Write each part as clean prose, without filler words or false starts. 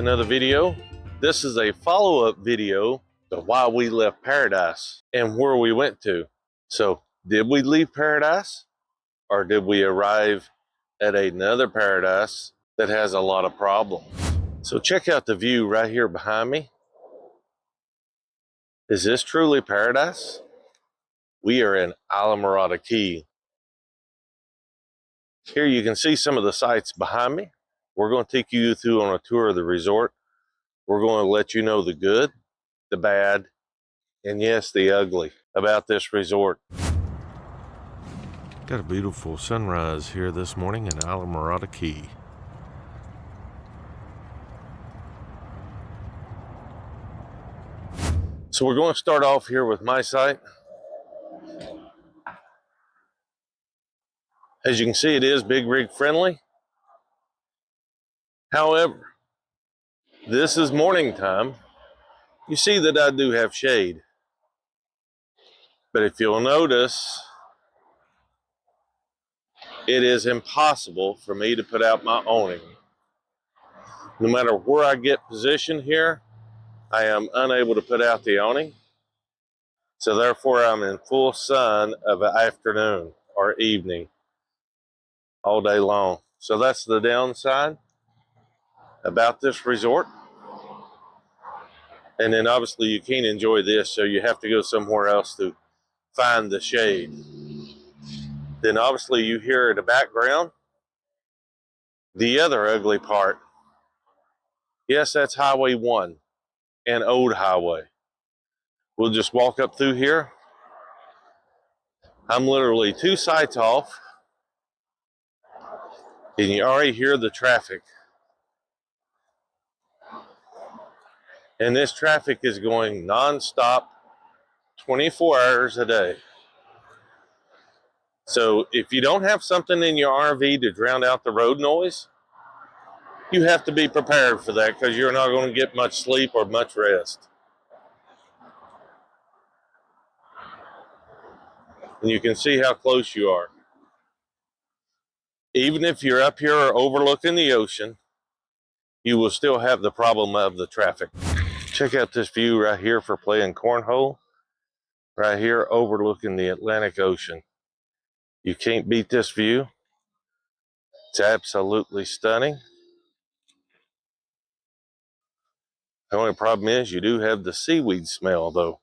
another video. This is a follow-up video to why we left paradise and where we went to. So, did we leave paradise or did we arrive at another paradise that has a lot of problems? So check out the view right here behind me. Is this truly paradise? We are in Islamorada Key. Here you can see some of the sights behind me. We're going to take you through on a tour of the resort. We're going to let you know the good, the bad, and yes, the ugly about this resort. Got a beautiful sunrise here this morning in Islamorada Key. So we're going to start off here with my site. As you can see, it is big rig friendly. However, this is morning time. You see that I do have shade. But if you'll notice, it is impossible for me to put out my awning. No matter where I get positioned here, I am unable to put out the awning. So therefore, I'm in full sun of an afternoon or evening all day long. So that's the downside about this resort. And then obviously you can't enjoy this, so you have to go somewhere else to find the shade. Then obviously you hear in the background the other ugly part. Yes, that's Highway 1, an old highway. We'll just walk up through here. I'm literally 2 sites off, and you already hear the traffic. And this traffic is going non-stop 24 hours a day. So if you don't have something in your RV to drown out the road noise, you have to be prepared for that, because you're not going to get much sleep or much rest. And you can see how close you are. Even if you're up here overlooking the ocean, you will still have the problem of the traffic. Check out this view right here for playing cornhole. Right here overlooking the Atlantic Ocean. You can't beat this view. It's absolutely stunning. The only problem is you do have the seaweed smell though.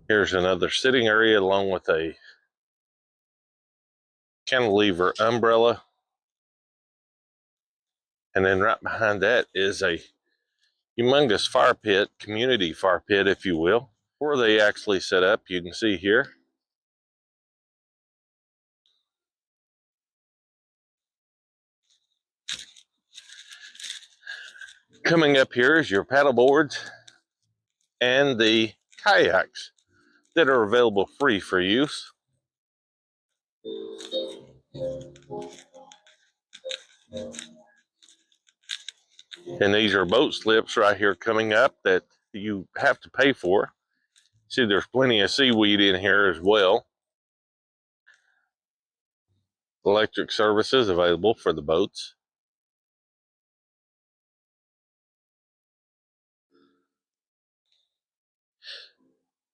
Here's another sitting area along with a cantilever umbrella. And then right behind that is a humongous fire pit, community fire pit, if you will, where they actually set up. You can see here. Coming up here is your paddle boards and the kayaks that are available free for use. And these are boat slips right here coming up that you have to pay for. See, there's plenty of seaweed in here as well. Electric services available for the boats.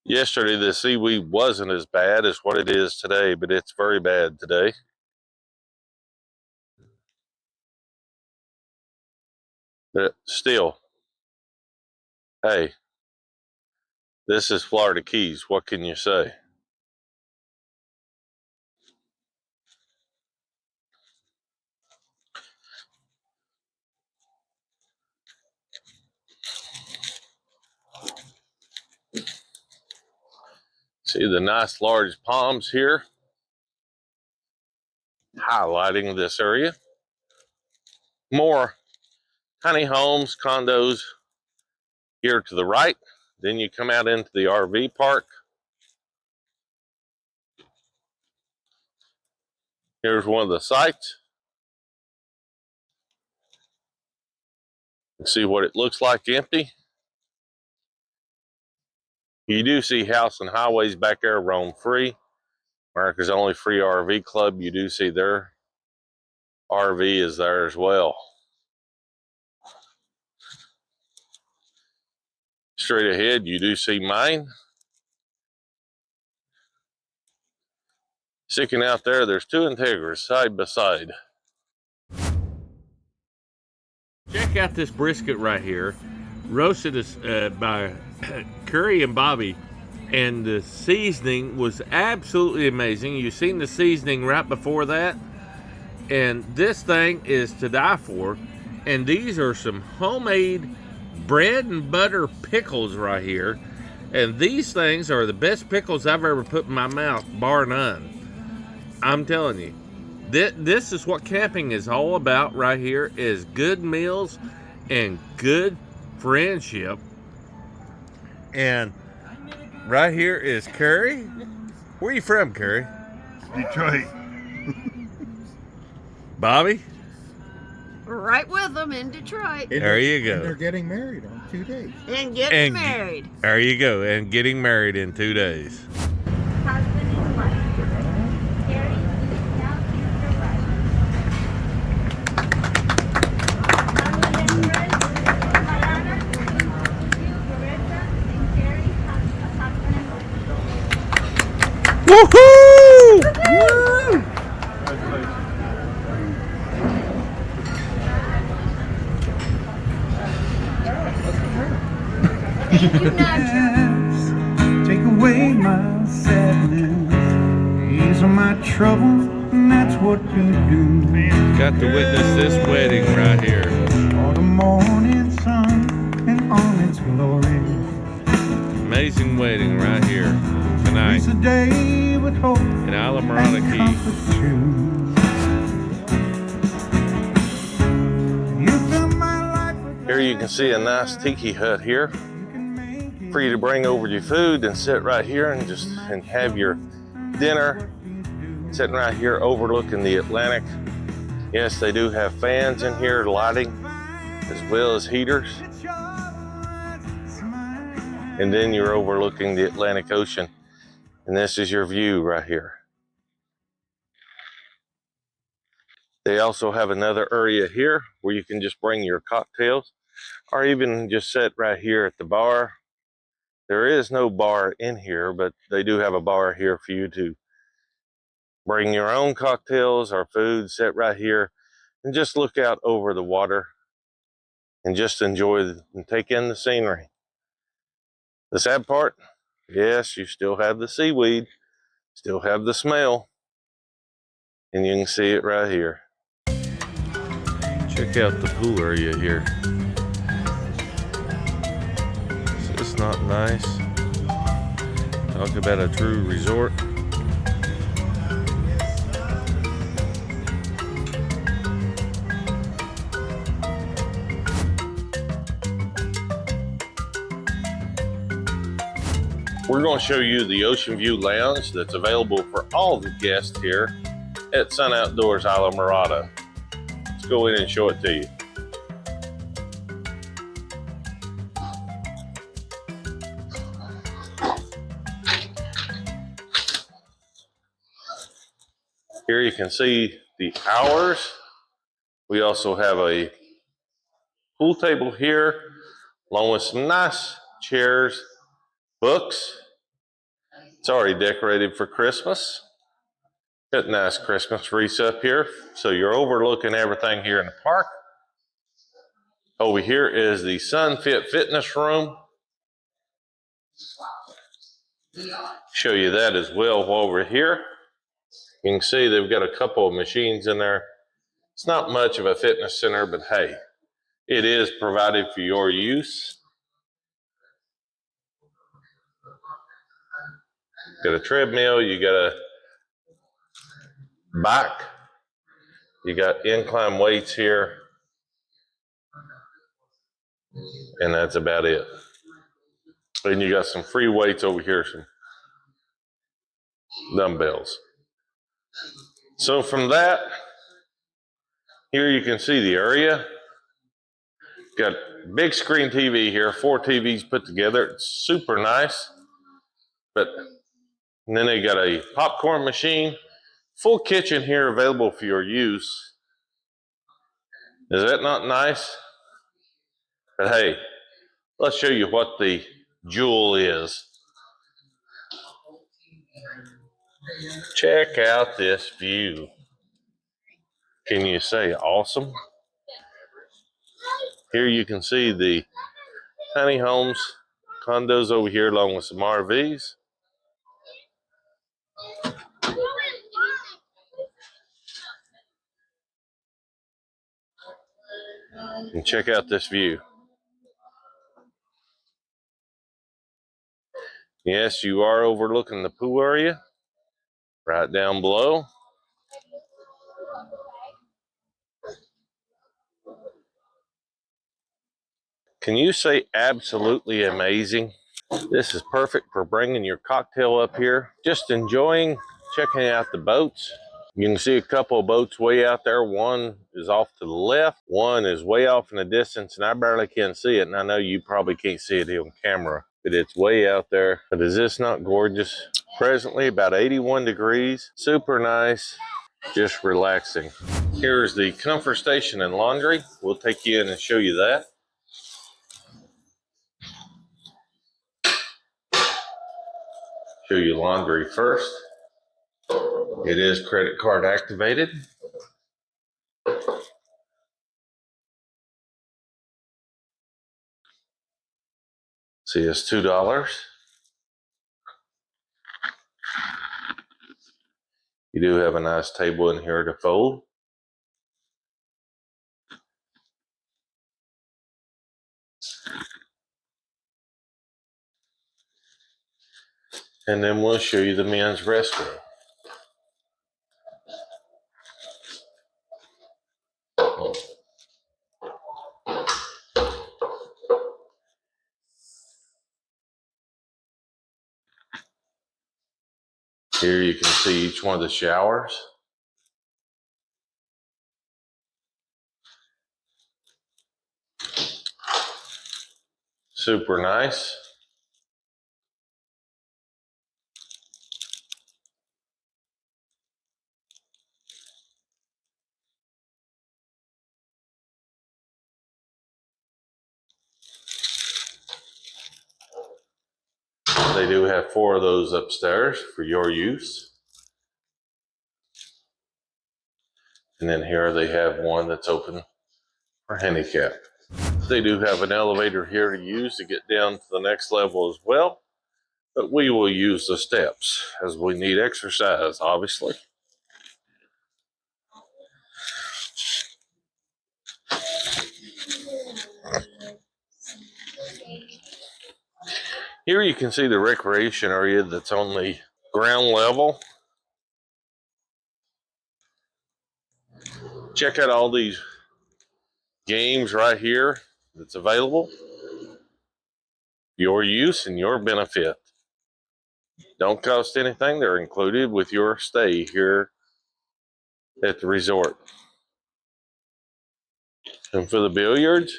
Yesterday, the seaweed wasn't as bad as what it is today, but it's very bad today. But still, hey, this is Florida Keys. What can you say? See the nice large palms here, highlighting this area. More tiny homes, condos here to the right. Then you come out into the RV park. Here's one of the sites. See what it looks like empty. You do see House and Highways back there roam free. America's only free RV club. You do see their RV is there as well. Straight ahead, you do see mine. Sticking out there, there's two Integras side by side. Check out this brisket right here. Roasted by Curry and Bobby. And the seasoning was absolutely amazing. You've seen the seasoning right before that. And this thing is to die for. And these are some homemade bread and butter pickles right here. And these things are the best pickles I've ever put in my mouth, bar none. I'm telling you, this is what camping is all about right here, is good meals and good friendship. And right here is Curry. Where are you from, Curry? Detroit. Bobby? Right with them in Detroit. There you go. And they're getting married on 2 days. And getting married. There you go. And getting married in 2 days. Husband and wife. Carrie, now to your right. Manuel and Fred, Mariana, you, Loretta, and Carrie, husband and wife. Woohoo! Woo! Thank you, Nudge. Take away my sadness, ease my troubles, and that's what you do. Got to witness this wedding right here. For the morning sun and all its glory. Amazing wedding right here tonight It's a day with hope in Islamorada and Key. comfort too. You fill my life with Here you can see a nice tiki hut here for you to bring over your food and sit right here and have your dinner, sitting right here overlooking the Atlantic. Yes, they do have fans in here, lighting, as well as heaters. And then you're overlooking the Atlantic Ocean. And this is your view right here. They also have another area here where you can just bring your cocktails or even just sit right here at the bar. There is no bar in here, but they do have a bar here for you to bring your own cocktails or food, sit right here and just look out over the water and just enjoy and take in the scenery. The sad part, yes, you still have the seaweed, still have the smell, and you can see it right here. Check out the pool area here. Is this not nice? Talk about a true resort. We're going to show you the Ocean View Lounge that's available for all the guests here at Sun Outdoors Islamorada. Let's go in and show it to you. Here you can see the hours. We also have a pool table here, along with some nice chairs, books. It's already decorated for Christmas. Got nice Christmas wreaths up here. So you're overlooking everything here in the park. Over here is the Sunfit Fitness Room. Show you that as well while we're here. You can see they've got a couple of machines in there. It's not much of a fitness center, but hey, it is provided for your use. Got a treadmill, you got a bike, you got incline weights here, and that's about it. And you got some free weights over here, some dumbbells. So from that, here you can see the area. Got big screen TV here, 4 TVs put together. It's super nice. But and then they got a popcorn machine, full kitchen here available for your use. Is that not nice? But hey, let's show you what the jewel is. Check out this view. Can you say awesome? Here you can see the tiny homes, condos over here along with some RVs. And check out this view. Yes, you are overlooking the pool area right down below. Can you say absolutely amazing? This is perfect for bringing your cocktail up here, just enjoying, checking out the boats. You can see a couple of boats way out there. One is off to the left, one is way off in the distance, and I barely can see it. And I know you probably can't see it on camera, but it's way out there. But is this not gorgeous? Presently about 81 degrees, super nice, just relaxing. Here's the comfort station and laundry. We'll take you in and show you that. Show you laundry first. It is credit card activated. See, it's $2. You do have a nice table in here to fold. And then we'll show you the men's restroom. Here you can see each one of the showers. Super nice. They do have 4 of those upstairs for your use. And then here they have one that's open for handicap. They do have an elevator here to use to get down to the next level as well. But we will use the steps as we need exercise, obviously. Here you can see the recreation area that's on the ground level. Check out all these games right here that's available. Your use and your benefit. Don't cost anything. They're included with your stay here at the resort. And for the billiards,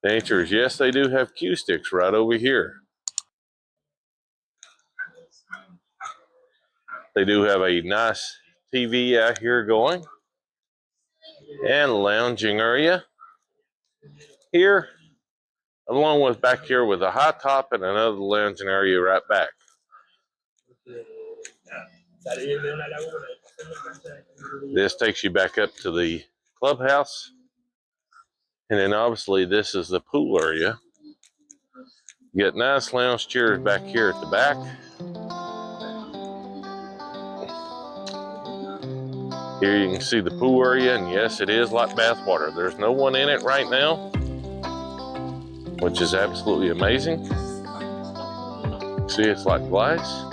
the answer is yes, they do have cue sticks right over here. They do have a nice TV out here going. And lounging area here, along with back here with a hot top and another lounging area right back. This takes you back up to the clubhouse. And then obviously this is the pool area. You get nice lounge chairs back here at the back. Here you can see the pool area, and yes, it is like bath water. There's no one in it right now, which is absolutely amazing. See, it's like glass.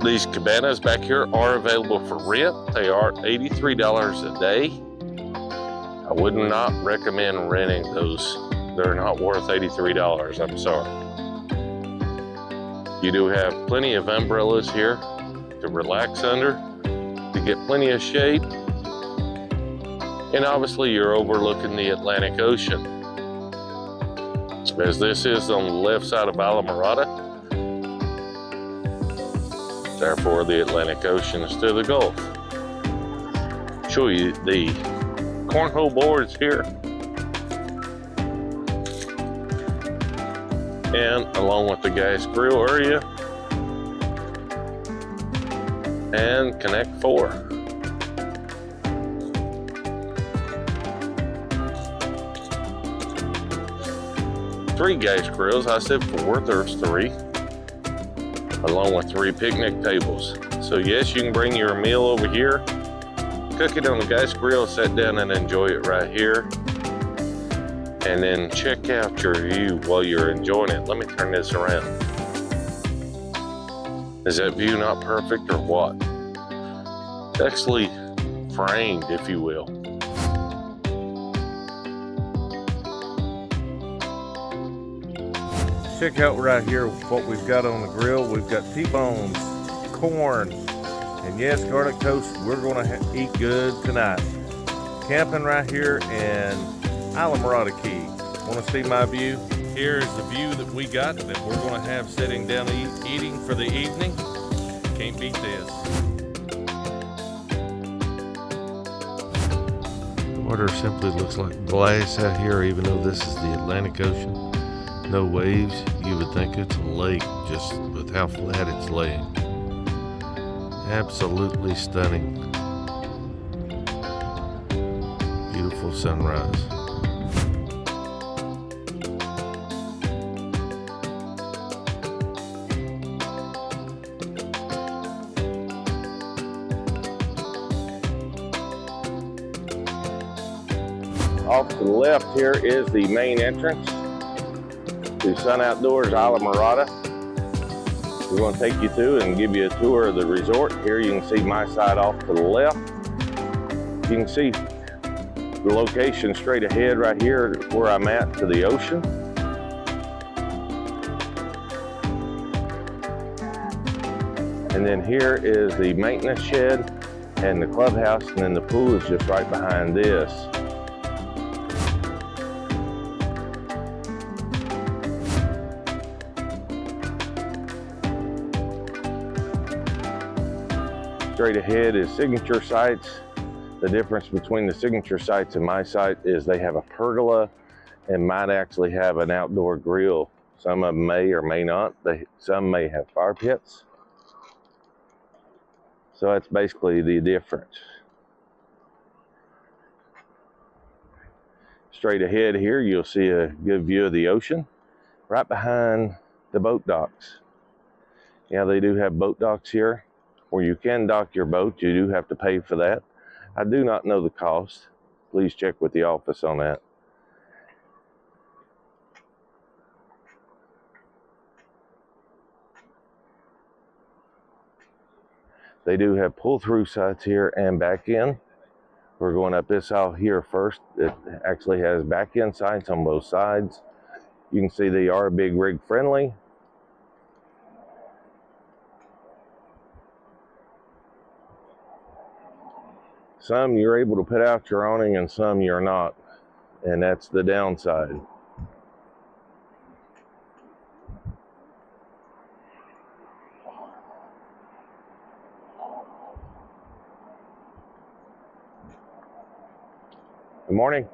These cabanas back here are available for rent. They are $83 a day. I would not recommend renting those. They're not worth $83, I'm sorry. You do have plenty of umbrellas here to relax under, to get plenty of shade. And obviously you're overlooking the Atlantic Ocean. As this is on the left side of Islamorada, therefore the Atlantic Ocean is to the Gulf. Show you the cornhole boards here. And along with the gas grill area and Connect 4. Three gas grills. I said 4, there's 3, along with 3 picnic tables. So yes, you can bring your meal over here, cook it on the gas grill, sit down and enjoy it right here, and then check out your view while you're enjoying it. Let me turn this around. Is that view not perfect or what? It's actually framed, if you will. Check out right here what we've got on the grill. We've got T-bones, corn, and yes, garlic toast. We're gonna eat good tonight. Camping right here in Islamorada Key. Want to see my view? Here is the view that we got that we're gonna have sitting down eating for the evening. Can't beat this. The water simply looks like glass out here, even though this is the Atlantic Ocean. No waves. You would think it's a lake just with how flat it's laying. Absolutely stunning. Beautiful sunrise. Off to the left here is the main entrance to Sun Outdoors Islamorada. We're going to take you through and give you a tour of the resort. Here you can see my side off to the left. You can see the location straight ahead right here where I'm at to the ocean. And then here is the maintenance shed and the clubhouse, and then the pool is just right behind this. Straight ahead is signature sites. The difference between the signature sites and my site is they have a pergola and might actually have an outdoor grill. Some of them may or may not. Some may have fire pits. So that's basically the difference. Straight ahead here, you'll see a good view of the ocean right behind the boat docks. Yeah, they do have boat docks here where you can dock your boat. You do have to pay for that. I do not know the cost. Please check with the office on that. They do have pull-through sites here and back in. We're going up this aisle here first. It actually has back-end sites on both sides. You can see they are big rig friendly. Some you're able to put out your awning and some you're not. And that's the downside. Good morning.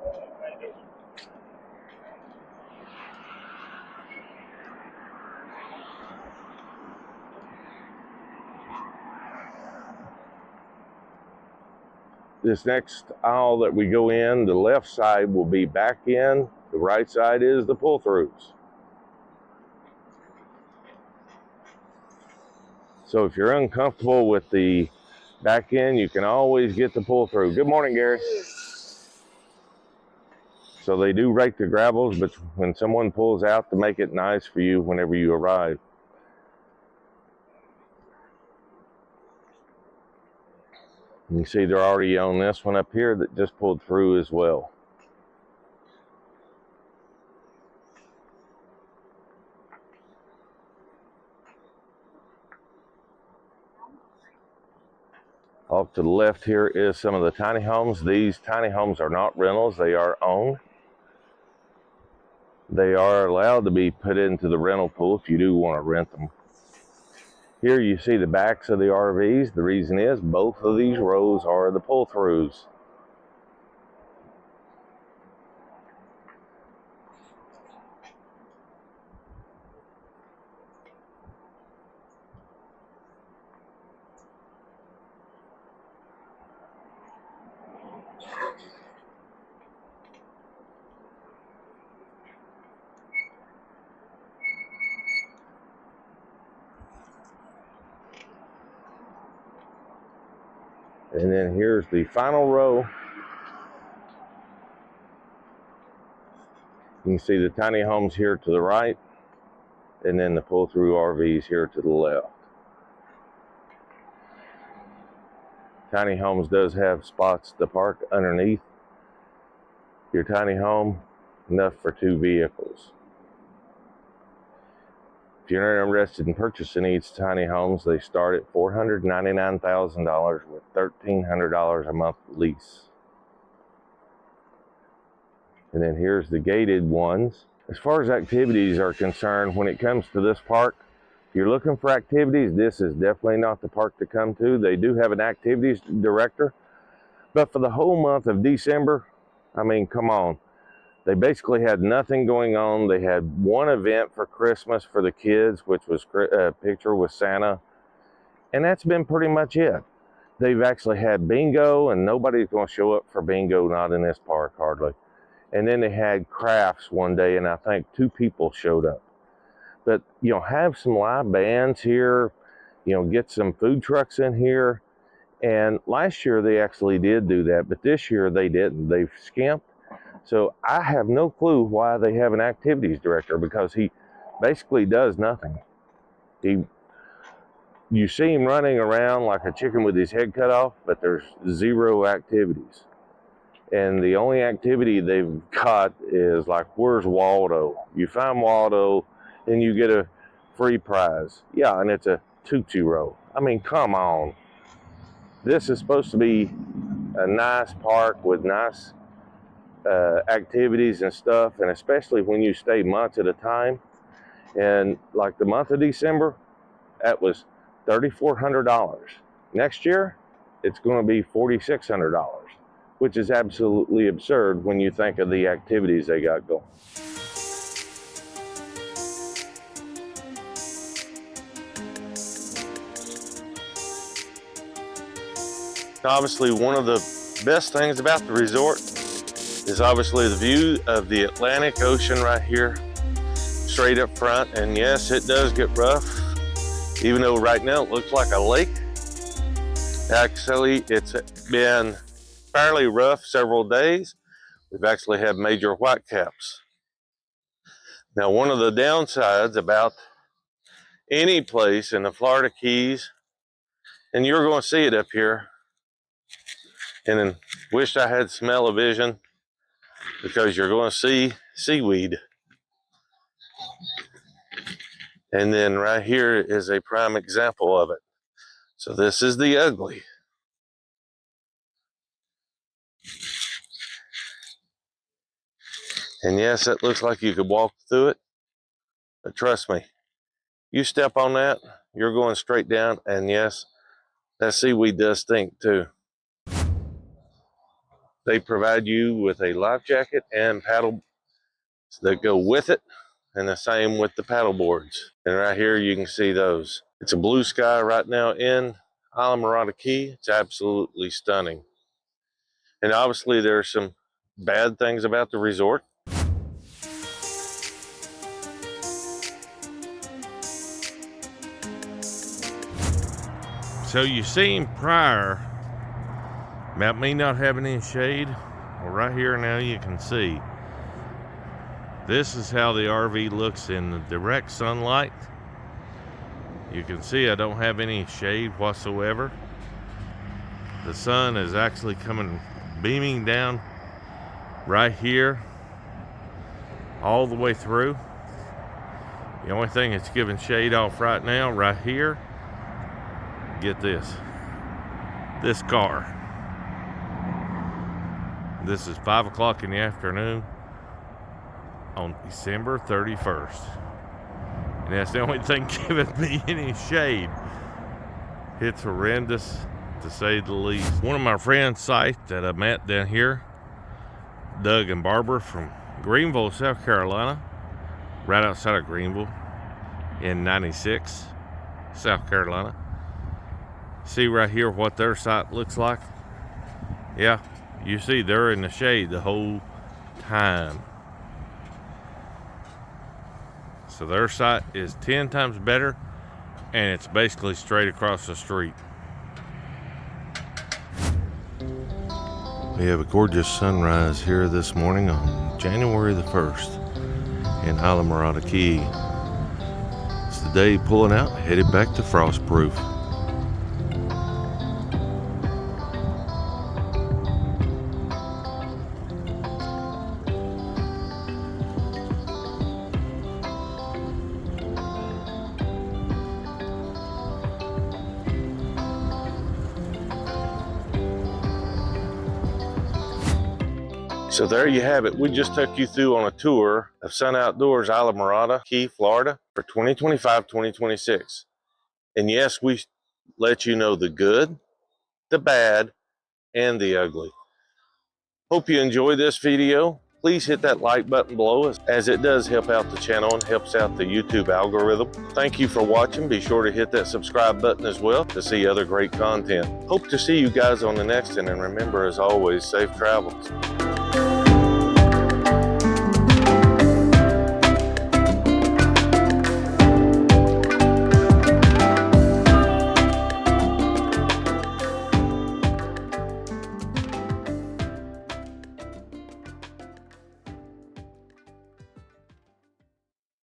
This next aisle that we go in, the left side will be back in. The right side is the pull-throughs. So if you're uncomfortable with the back end, you can always get the pull-through. Good morning, Gary. So they do rake the gravels, but when someone pulls out to make it nice for you whenever you arrive. You can see they're already on this one up here that just pulled through as well. Off to the left here is some of the tiny homes. These tiny homes are not rentals, they are owned. They are allowed to be put into the rental pool if you do want to rent them. Here you see the backs of the RVs. The reason is both of these rows are the pull-throughs. And then here's the final row. You can see the tiny homes here to the right, and then the pull-through RVs here to the left. Tiny homes does have spots to park underneath your tiny home, enough for 2 vehicles. If you're interested in purchasing these tiny homes, they start at $499,000 with $1,300 a month lease. And then here's the gated ones. As far as activities are concerned, when it comes to this park, if you're looking for activities, this is definitely not the park to come to. They do have an activities director, but for the whole month of December, I mean, come on. They basically had nothing going on. They had one event for Christmas for the kids, which was a picture with Santa. And that's been pretty much it. They've actually had bingo, and nobody's going to show up for bingo, not in this park hardly. And then they had crafts one day, and I think 2 people showed up. But, you know, have some live bands here, you know, get some food trucks in here. And last year they actually did do that, but this year they didn't. They've skimped. So I have no clue why they have an activities director, because he basically does nothing. You see him running around like a chicken with his head cut off, but there's 0 activities. And the only activity they've got is like, where's Waldo? You find Waldo and you get a free prize. Yeah, and it's a tutu roll. I mean, come on. This is supposed to be a nice park with nice activities and stuff, and especially when you stay months at a time. And like the month of December, that was $3,400. Next year, it's going to be $4,600, which is absolutely absurd when you think of the activities they got going. Obviously, one of the best things about the resort is obviously the view of the Atlantic Ocean right here, straight up front. And yes, it does get rough, even though right now it looks like a lake. Actually, it's been fairly rough several days. We've actually had major whitecaps. Now, one of the downsides about any place in the Florida Keys, and you're going to see it up here, and then wish I had smell-o-vision, because you're going to see seaweed. And then right here is a prime example of it. So this is the ugly. And yes, it looks like you could walk through it, but trust me, you step on that, you're going straight down, and yes, that seaweed does stink too. They provide you with a life jacket and paddle that go with it, and the same with the paddle boards. And right here you can see those. It's a blue sky right now in Islamorada Key. It's absolutely stunning. And obviously there are some bad things about the resort. So you seen prior about me not having any shade. Well, right here now you can see. This is how the RV looks in the direct sunlight. You can see I don't have any shade whatsoever. The sun is actually beaming down right here all the way through. The only thing that's giving shade off right now, right here, get this, this car. This is 5 o'clock in the afternoon on December 31st. And that's the only thing giving me any shade. It's horrendous, to say the least. One of my friends' site that I met down here, Doug and Barbara from Greenville, South Carolina, right outside of Greenville in 96, South Carolina. See right here what their site looks like? Yeah, you see they're in the shade the whole time. So their site is 10 times better, and it's basically straight across the street. We have a gorgeous sunrise here this morning on January the 1st in Islamorada Key. It's the day pulling out, headed back to Frostproof. So there you have it. We just took you through on a tour of Sun Outdoors Islamorada Key, Florida for 2025-2026. And yes, we let you know the good, the bad, and the ugly. Hope you enjoy this video. Please hit that like button below, as it does help out the channel and helps out the YouTube algorithm. Thank you for watching. Be sure to hit that subscribe button as well to see other great content. Hope to see you guys on the next one, and remember, as always, safe travels.